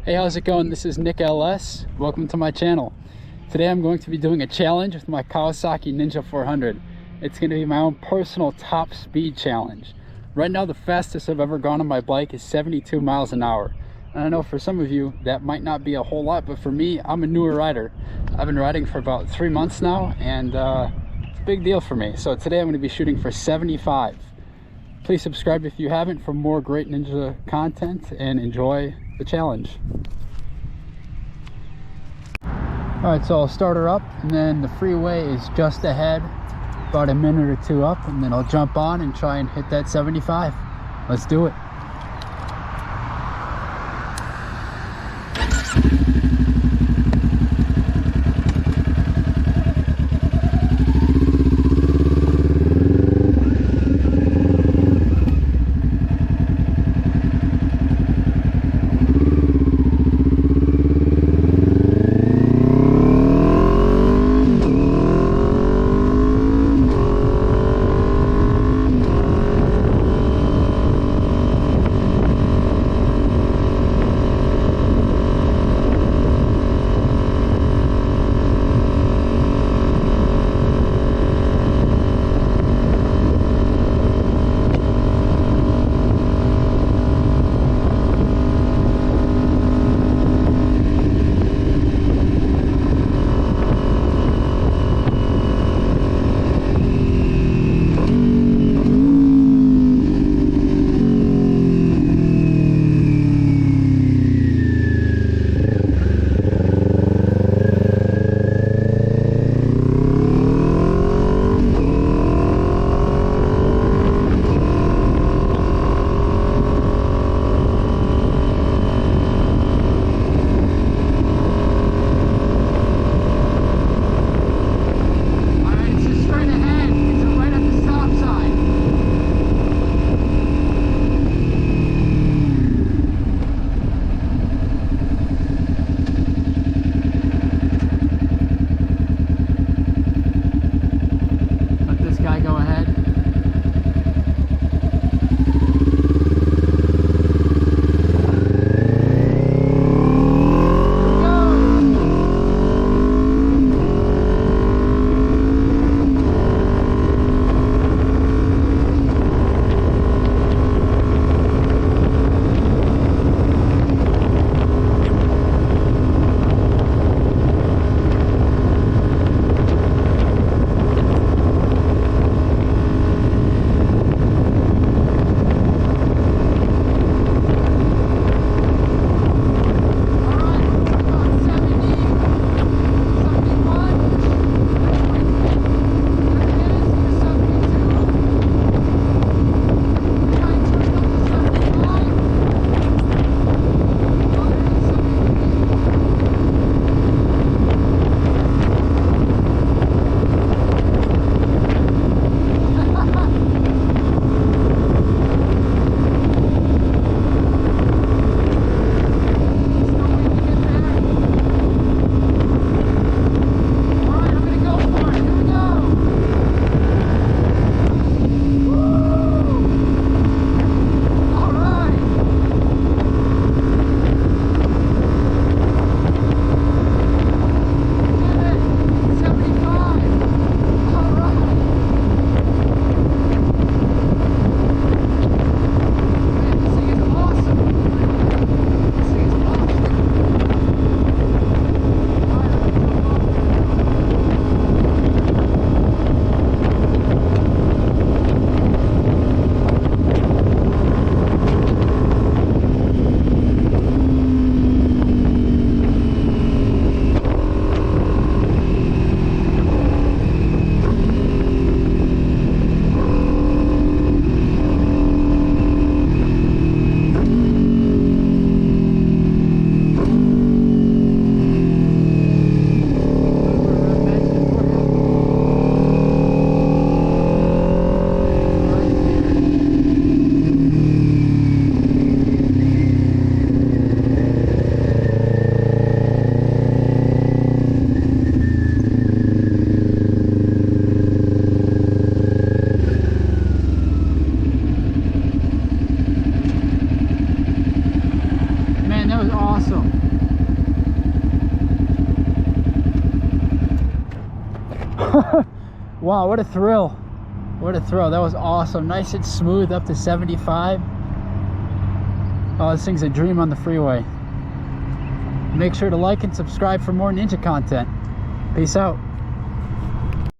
Hey, how's it going? This is Nick LS. Welcome to my channel. Today I'm going to be doing a challenge with my Kawasaki Ninja 400. It's going to be my own personal top speed challenge. Right now the fastest I've ever gone on my bike is 72 miles an hour. And I know for some of you that might not be a whole lot, but for me, I'm a newer rider. I've been riding for about 3 months now, and it's a big deal for me. So today I'm going to be shooting for 75. Please subscribe if you haven't for more great Ninja content, and enjoy the challenge. Alright, so I'll start her up, and then the freeway is just ahead, about a minute or two up, and then I'll jump on and try and hit that 75. Let's do it. awesome. Wow, what a thrill. What a thrill. That was awesome. Nice and smooth up to 75. Oh, this thing's a dream on the freeway. Make sure to like and subscribe for more Ninja content. Peace out.